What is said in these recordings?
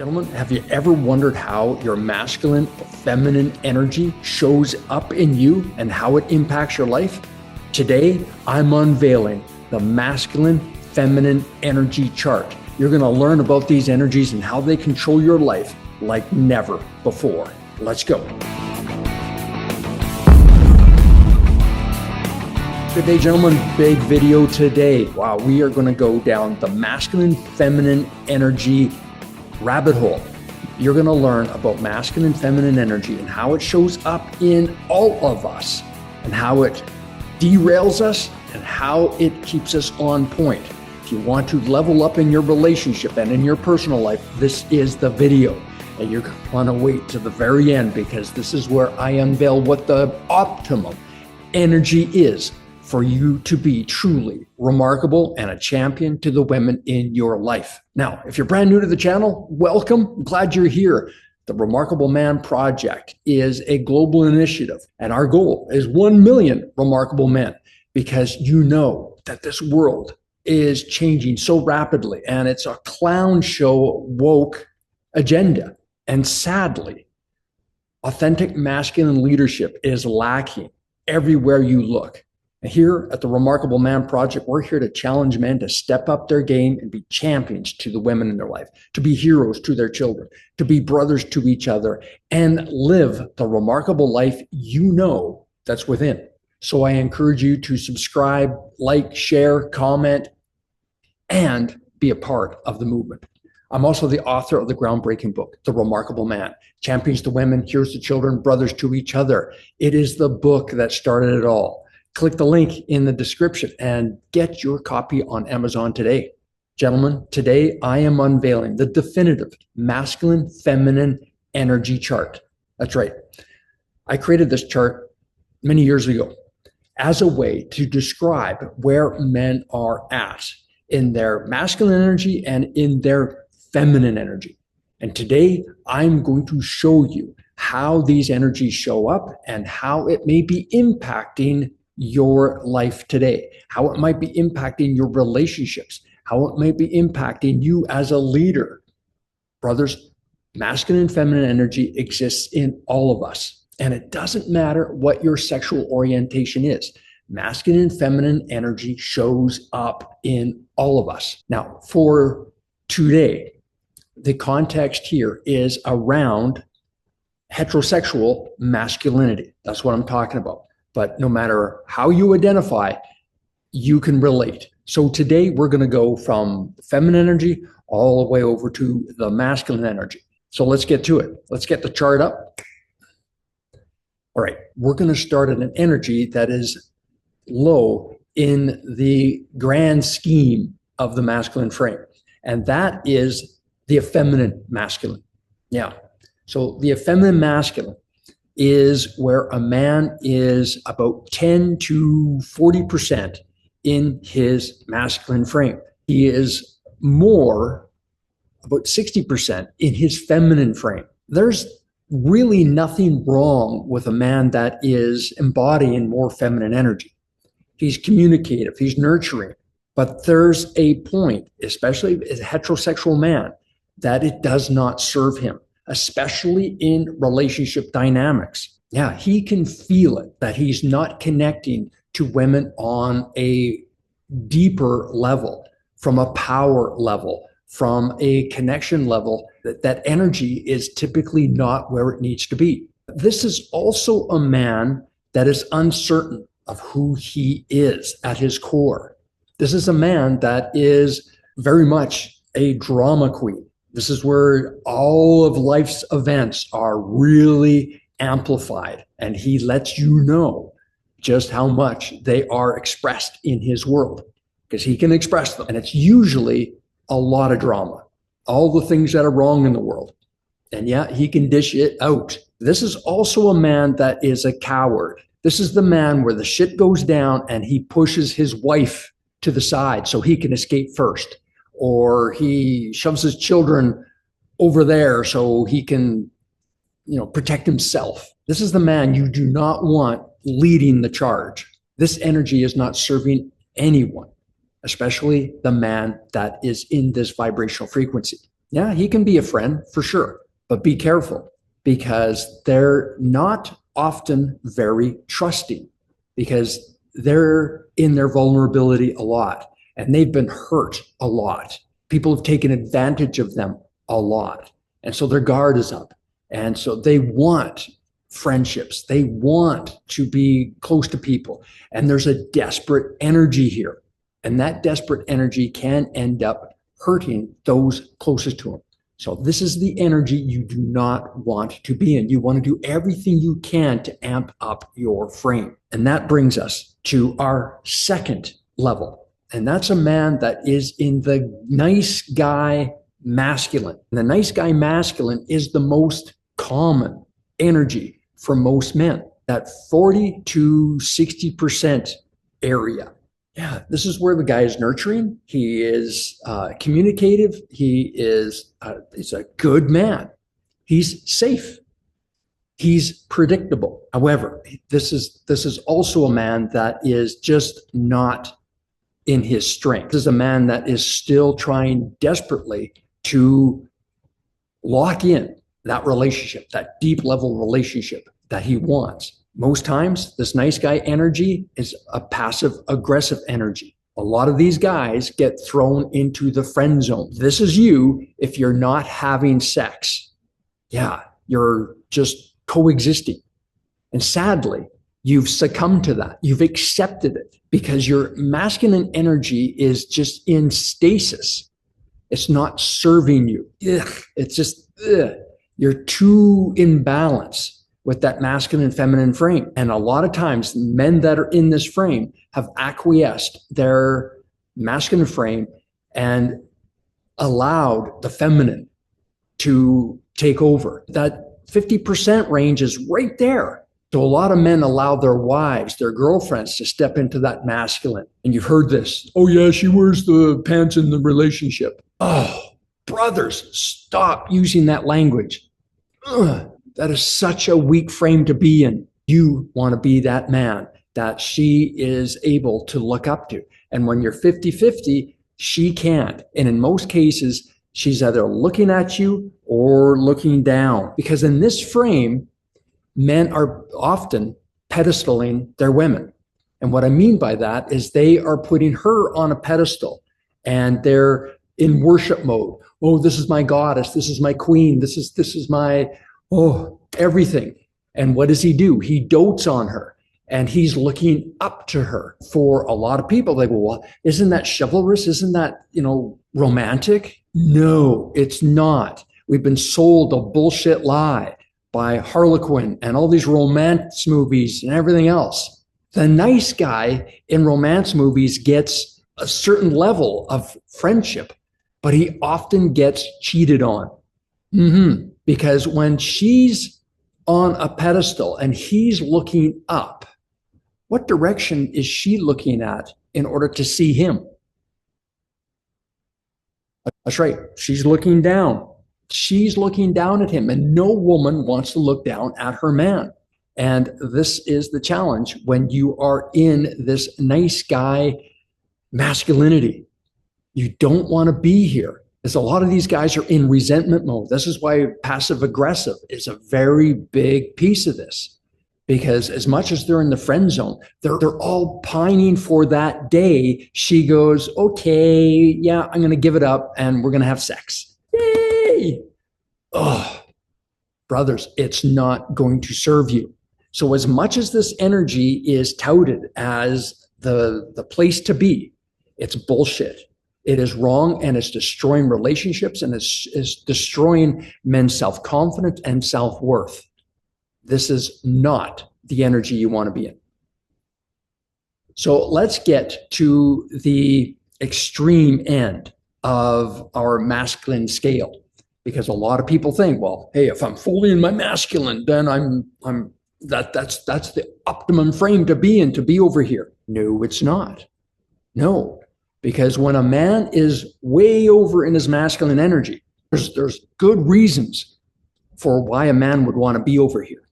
Gentlemen, have you ever wondered how your masculine or feminine energy shows up in you and how it impacts your life? Today, I'm unveiling the masculine feminine energy chart. You're going to learn about these energies and how they control your life like never before. Let's go. Good day, gentlemen. Big video today. Wow, we are going to go down the masculine feminine energy rabbit hole. You're going to learn about masculine feminine energy and how it shows up in all of us and how it derails us and how it keeps us on point. If you want to level up in your relationship and in your personal life, this is the video. And you're going to want to wait to the very end because this is where I unveil what the optimum energy is for you to be truly remarkable and a champion to the women in your life. Now, if you're brand new to the channel, welcome. I'm glad you're here. The Remarkable Man Project is a global initiative, and our goal is 1 million remarkable men, because you know that this world is changing so rapidly, and it's a clown show woke agenda. And sadly, authentic masculine leadership is lacking everywhere you look. Here at the Remarkable Man Project, we're here to challenge men to step up their game and be champions to the women in their life, to be heroes to their children, to be brothers to each other, and live the remarkable life you know that's within. So I encourage you to subscribe, like, share, comment, and be a part of the movement. I'm also the author of the groundbreaking book, The Remarkable Man, Champions to Women, Heroes to Children, Brothers to Each Other. It is the book that started it all. Click the link in the description and get your copy on Amazon today. Gentlemen, today I am unveiling the definitive masculine feminine energy chart. That's right. I created this chart many years ago as a way to describe where men are at in their masculine energy and in their feminine energy. And today I'm going to show you how these energies show up and how it may be impacting your life today, how it might be impacting your relationships, how it might be impacting you as a leader. Brothers, masculine and feminine energy exists in all of us, and it doesn't matter what your sexual orientation is. Masculine and feminine energy shows up in all of us. Now, for today, the context here is around heterosexual masculinity. That's what I'm talking about. But no matter how you identify, you can relate. So today we're going to go from feminine energy all the way over to the masculine energy. So let's get to it. Let's get the chart up. All right, we're going to start at an energy that is low in the grand scheme of the masculine frame. And that is the effeminate masculine. Yeah. So the effeminate masculine is where a man is about 10 to 40% in his masculine frame. He is more, about 60% in his feminine frame. There's really nothing wrong with a man that is embodying more feminine energy. He's communicative, he's nurturing, but there's a point, especially as a heterosexual man, that it does not serve him, especially in relationship dynamics. Yeah, he can feel it, that he's not connecting to women on a deeper level, from a power level, from a connection level, that energy is typically not where it needs to be. This is also a man that is uncertain of who he is at his core. This is a man that is very much a drama queen. This is where all of life's events are really amplified, and he lets you know just how much they are expressed in his world, because he can express them. And it's usually a lot of drama, all the things that are wrong in the world. And yeah, he can dish it out. This is also a man that is a coward. This is the man where the shit goes down and he pushes his wife to the side so he can escape first. Or he shoves his children over there so he can, protect himself. This is the man you do not want leading the charge. This energy is not serving anyone, especially the man that is in this vibrational frequency. Yeah, he can be a friend for sure, but be careful because they're not often very trusting because they're in their vulnerability a lot and they've been hurt a lot. People have taken advantage of them a lot. And so their guard is up. And so they want friendships. They want to be close to people. And there's a desperate energy here. And that desperate energy can end up hurting those closest to them. So this is the energy you do not want to be in. You want to do everything you can to amp up your frame. And that brings us to our second level. And that's a man that is in the nice guy masculine. And the nice guy masculine is the most common energy for most men, that 40 to 60% area. Yeah, this is where the guy is nurturing. He is communicative. He's a good man. He's safe. He's predictable. However, this is also a man that is just not in his strength. This is a man that is still trying desperately to lock in that relationship, that deep level relationship that he wants. Most times, this nice guy energy is a passive aggressive energy. A lot of these guys get thrown into the friend zone. This is you if you're not having sex. Yeah, you're just coexisting. And sadly, you've succumbed to that. You've accepted it because your masculine energy is just in stasis. It's not serving you. Ugh, it's just, ugh. You're too in balance with that masculine and feminine frame. And a lot of times, men that are in this frame have acquiesced their masculine frame and allowed the feminine to take over. That 50% range is right there. So a lot of men allow their wives, their girlfriends to step into that masculine. And you've heard this. Oh yeah, she wears the pants in the relationship. Oh, brothers, stop using that language. Ugh. That is such a weak frame to be in. You want to be that man that she is able to look up to. And when you're 50-50, she can't. And in most cases, she's either looking at you or looking down. Because in this frame, men are often pedestaling their women. And what I mean by that is they are putting her on a pedestal and they're in worship mode. Oh, this is my goddess. This is my queen. This is my everything. And what does he do? He dotes on her and he's looking up to her. For a lot of people, they go, well, isn't that chivalrous? Isn't that, romantic? No, it's not. We've been sold a bullshit lie by Harlequin and all these romance movies and everything else. The nice guy in romance movies gets a certain level of friendship, but he often gets cheated on. Because when she's on a pedestal and he's looking up, what direction is she looking at in order to see him? That's right. She's looking down. She's looking down at him, and no woman wants to look down at her man. And this is the challenge when you are in this nice guy masculinity. You don't want to be here. Because a lot of these guys are in resentment mode. This is why passive aggressive is a very big piece of this. Because as much as they're in the friend zone, they're all pining for that day. She goes, okay, yeah, I'm going to give it up and we're going to have sex. Yay! Oh, brothers, it's not going to serve you. So as much as this energy is touted as the place to be, it's bullshit. It is wrong, and it's destroying relationships, and it's destroying men's self-confidence and self-worth. This is not the energy you want to be in. So let's get to the extreme end of our masculine scale, because a lot of people think, well, hey, if I'm fully in my masculine, then that's the optimum frame to be in, to be over here. No, it's not. No. Because when a man is way over in his masculine energy, there's good reasons for why a man would want to be over here.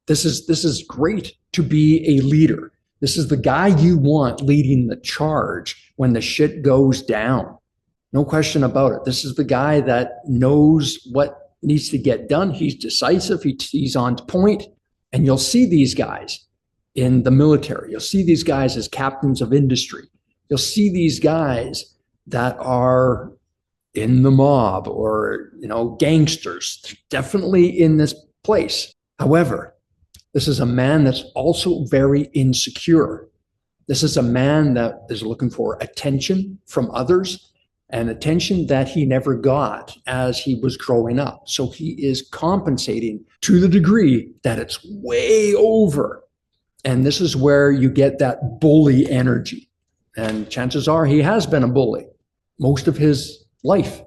This is great to be a leader. This is the guy you want leading the charge when the shit goes down. No question about it. This is the guy that knows what needs to get done. He's decisive. He's on point. And you'll see these guys in the military. You'll see these guys as captains of industry. You'll see these guys that are in the mob or, gangsters, definitely in this place. However, this is a man that's also very insecure. This is a man that is looking for attention from others, and attention that he never got as he was growing up. So he is compensating to the degree that it's way over. And this is where you get that bully energy. And chances are he has been a bully most of his life,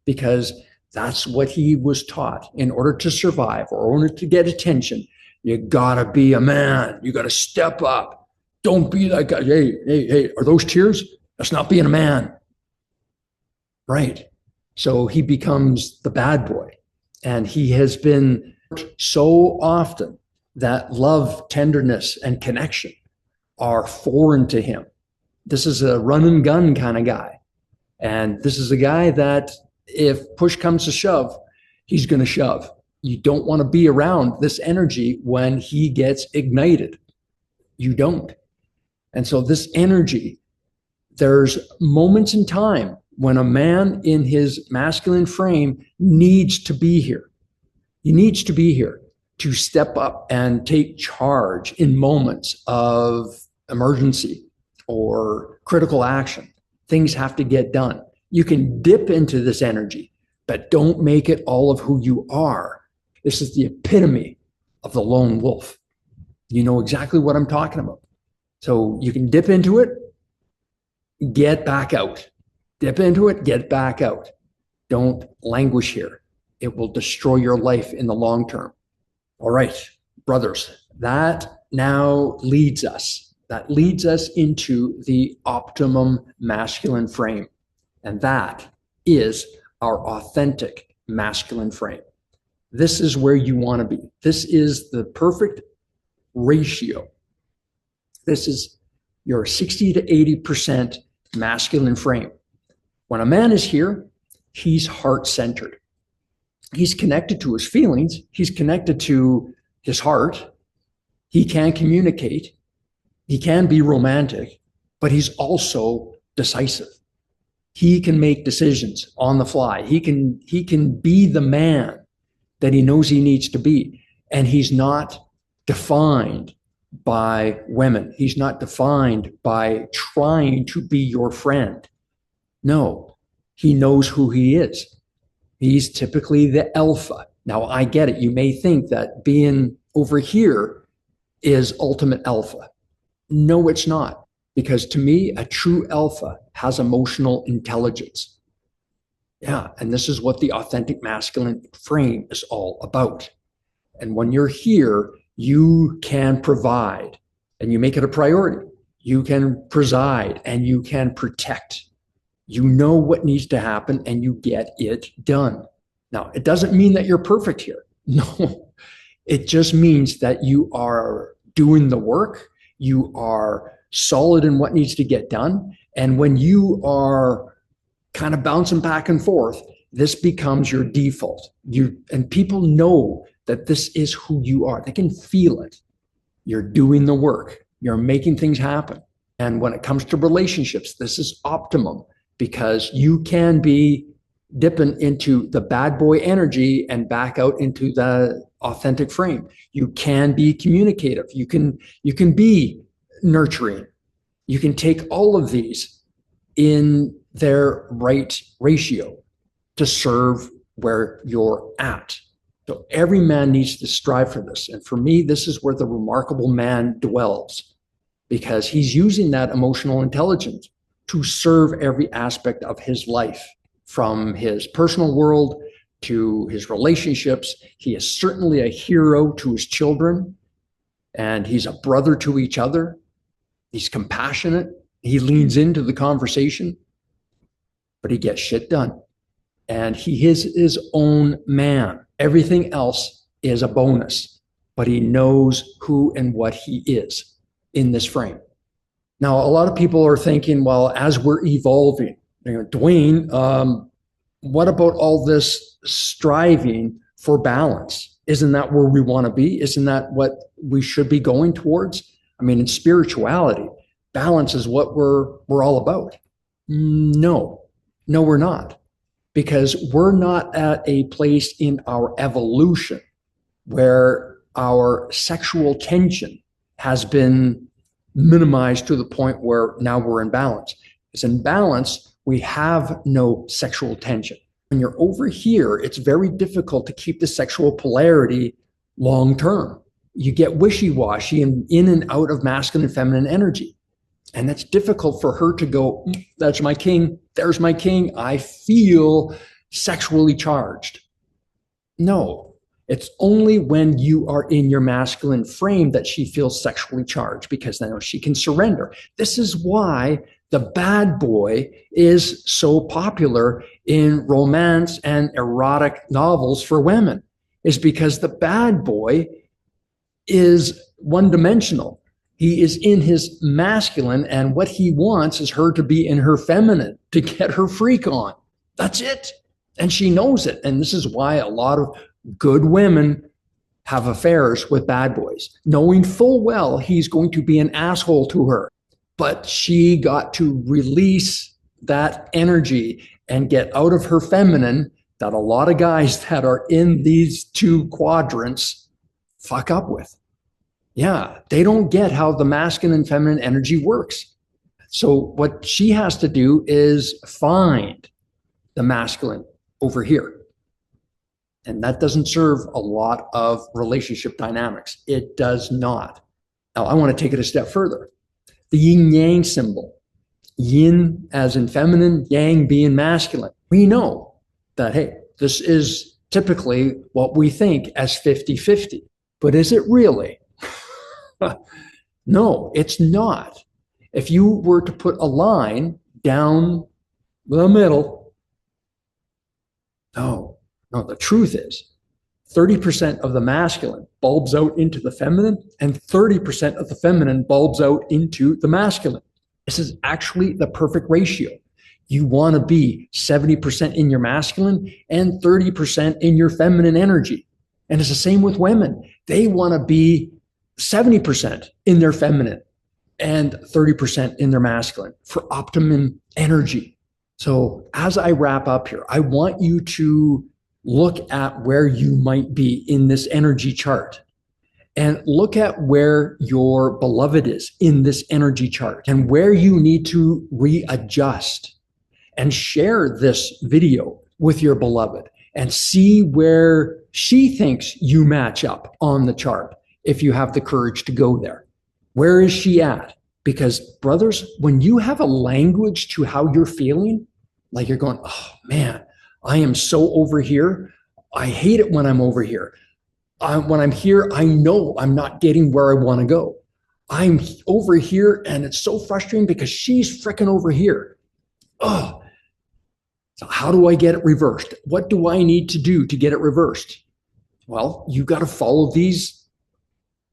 because that's what he was taught. In order to survive or in order to get attention, you gotta be a man. You gotta step up. Don't be that guy. Hey, are those tears? That's not being a man. Right. So he becomes the bad boy. And he has been so often that love, tenderness, and connection are foreign to him. This is a run and gun kind of guy. And this is a guy that if push comes to shove, he's going to shove. You don't want to be around this energy when he gets ignited. You don't. And so this energy, there's moments in time when a man in his masculine frame needs to be here. He needs to be here to step up and take charge in moments of emergency or critical action. Things have to get done. You can dip into this energy, but don't make it all of who you are. This is the epitome of the lone wolf. You know exactly what I'm talking about. So you can dip into it, get back out. Dip into it, get back out. Don't languish here. It will destroy your life in the long term. All right, brothers, that now leads us. That leads us into the optimum masculine frame. And that is our authentic masculine frame. This is where you want to be. This is the perfect ratio. This is your 60 to 80% masculine frame. When a man is here, he's heart-centered. He's connected to his feelings. He's connected to his heart. He can communicate. He can be romantic, but he's also decisive. He can make decisions on the fly. He can be the man that he knows he needs to be. And he's not defined by women. He's not defined by trying to be your friend. No, he knows who he is. He's typically the alpha. Now, I get it. You may think that being over here is ultimate alpha. No, it's not. Because to me, a true alpha has emotional intelligence. Yeah, and this is what the authentic masculine frame is all about. And when you're here, you can provide, and you make it a priority. You can preside, and you can protect. You know what needs to happen, and you get it done. Now, it doesn't mean that you're perfect here. No, it just means that you are doing the work. You are solid in what needs to get done. And when you are kind of bouncing back and forth, this becomes your default. And people know that this is who you are. They can feel it. You're doing the work. You're making things happen. And when it comes to relationships, this is optimum, because you can be dipping into the bad boy energy and back out into the authentic frame. You can be communicative. You can be nurturing. You can take all of these in their right ratio to serve where you're at. So every man needs to strive for this. And for me, this is where the remarkable man dwells, because he's using that emotional intelligence to serve every aspect of his life, from his personal world to his relationships. He is certainly a hero to his children, and he's a brother to each other. He's compassionate. He leans into the conversation, but he gets shit done. And he is his own man. Everything else is a bonus, but he knows who and what he is in this frame. Now, a lot of people are thinking, well, as we're evolving, Dwayne, what about all this striving for balance? Isn't that where we want to be? Isn't that what we should be going towards? I mean, in spirituality, balance is what we're all about. No, no, we're not, because we're not at a place in our evolution where our sexual tension has been minimized to the point where now we're in balance. Because in balance, we have no sexual tension. When you're over here, it's very difficult to keep the sexual polarity long term. You get wishy-washy and in and out of masculine and feminine energy. And that's difficult for her to go, that's my king, there's my king, I feel sexually charged. No, it's only when you are in your masculine frame that she feels sexually charged, because now she can surrender. This is why the bad boy is so popular in romance and erotic novels for women, is because the bad boy is one-dimensional. He is in his masculine, and what he wants is her to be in her feminine to get her freak on. That's it. And she knows it. And this is why a lot of good women have affairs with bad boys, knowing full well he's going to be an asshole to her. But she got to release that energy and get out of her feminine that a lot of guys that are in these two quadrants fuck up with. Yeah, they don't get how the masculine and feminine energy works. So what she has to do is find the masculine over here. And that doesn't serve a lot of relationship dynamics. It does not. Now, I want to take it a step further. The YinYang symbol, yin as in feminine, yang being masculine. We know that, hey, this is typically what we think as 50-50. But is it really? No, it's not. If you were to put a line down the middle, no, the truth is 30% of the masculine bulbs out into the feminine, and 30% of the feminine bulbs out into the masculine. This is actually the perfect ratio. You want to be 70% in your masculine and 30% in your feminine energy. And it's the same with women. They want to be 70% in their feminine and 30% in their masculine for optimum energy. So as I wrap up here, I want you to look at where you might be in this energy chart, and look at where your beloved is in this energy chart and where you need to readjust, and share this video with your beloved and see where she thinks you match up on the chart. If you have the courage to go there, where is she at? Because brothers, when you have a language to how you're feeling, like you're going, oh man, I am so over here. I hate it when I'm over here. When I'm here, I know I'm not getting where I want to go. I'm over here and it's so frustrating because she's freaking over here. Oh, so how do I get it reversed? What do I need to do to get it reversed? Well, you got to follow these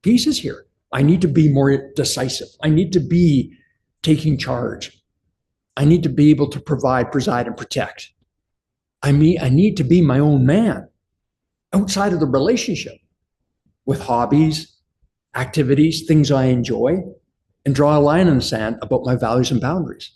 pieces here. I need to be more decisive. I need to be taking charge. I need to be able to provide, preside, and protect. I need to be my own man outside of the relationship with hobbies, activities, things I enjoy, and draw a line in the sand about my values and boundaries.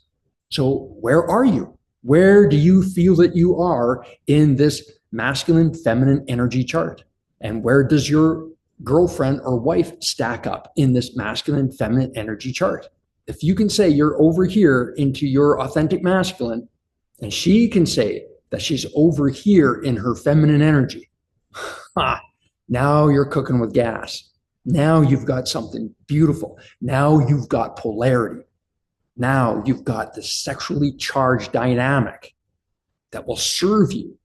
So where are you? Where do you feel that you are in this masculine, feminine energy chart? And where does your girlfriend or wife stack up in this masculine, feminine energy chart? If you can say you're over here into your authentic masculine, and she can say that she's over here in her feminine energy, now you're cooking with gas. Now you've got something beautiful. Now you've got polarity. Now you've got this sexually charged dynamic that will serve you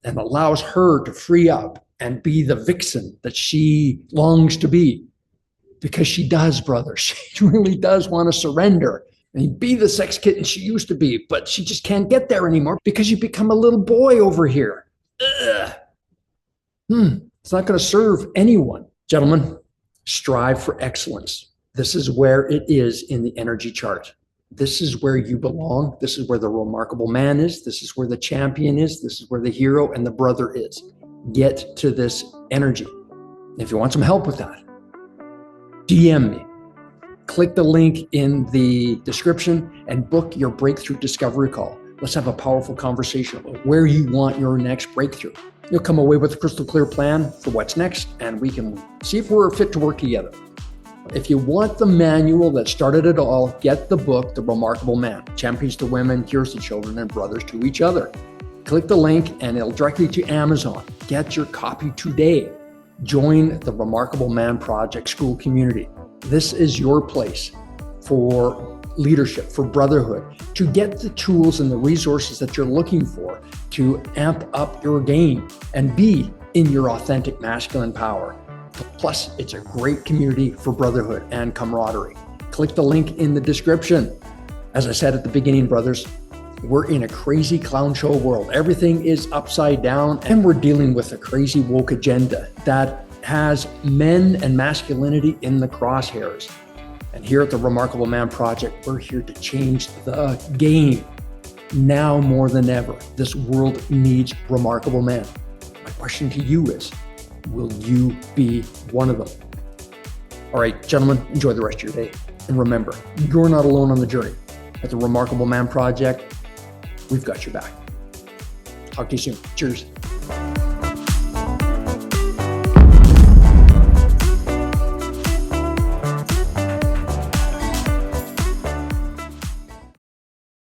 and allows her to free up and be the vixen that she longs to be. Because she does, brother. She really does want to surrender and be the sex kitten she used to be, but she just can't get there anymore because you become a little boy over here. It's not going to serve anyone. Gentlemen, strive for excellence. This is where it is in the energy chart. This is where you belong. This is where the remarkable man is. This is where the champion is. This is where the hero and the brother is. Get to this energy. If you want some help with that, DM me. Click the link in the description and book your breakthrough discovery call. Let's have a powerful conversation about where you want your next breakthrough. You'll come away with a crystal clear plan for what's next, and we can see if we're fit to work together. If you want the manual that started it all, get the book, The Remarkable Man, Champions to Women, Heroes to Children, and Brothers to Each Other. Click the link and it'll direct you to Amazon. Get your copy today. Join the Remarkable Man Project School community. This is your place for leadership, for brotherhood, to get the tools and the resources that you're looking for to amp up your game and be in your authentic masculine power. Plus, it's a great community for brotherhood and camaraderie. Click the link in the description. As I said at the beginning, brothers, we're in a crazy clown show world. Everything is upside down, and we're dealing with a crazy woke agenda that has men and masculinity in the crosshairs. And here at the Remarkable Man Project, we're here to change the game. Now more than ever, this world needs remarkable men. My question to you is, will you be one of them? All right, gentlemen, enjoy the rest of your day. And remember, you're not alone on the journey. At the Remarkable Man Project, we've got your back. Talk to you soon. Cheers.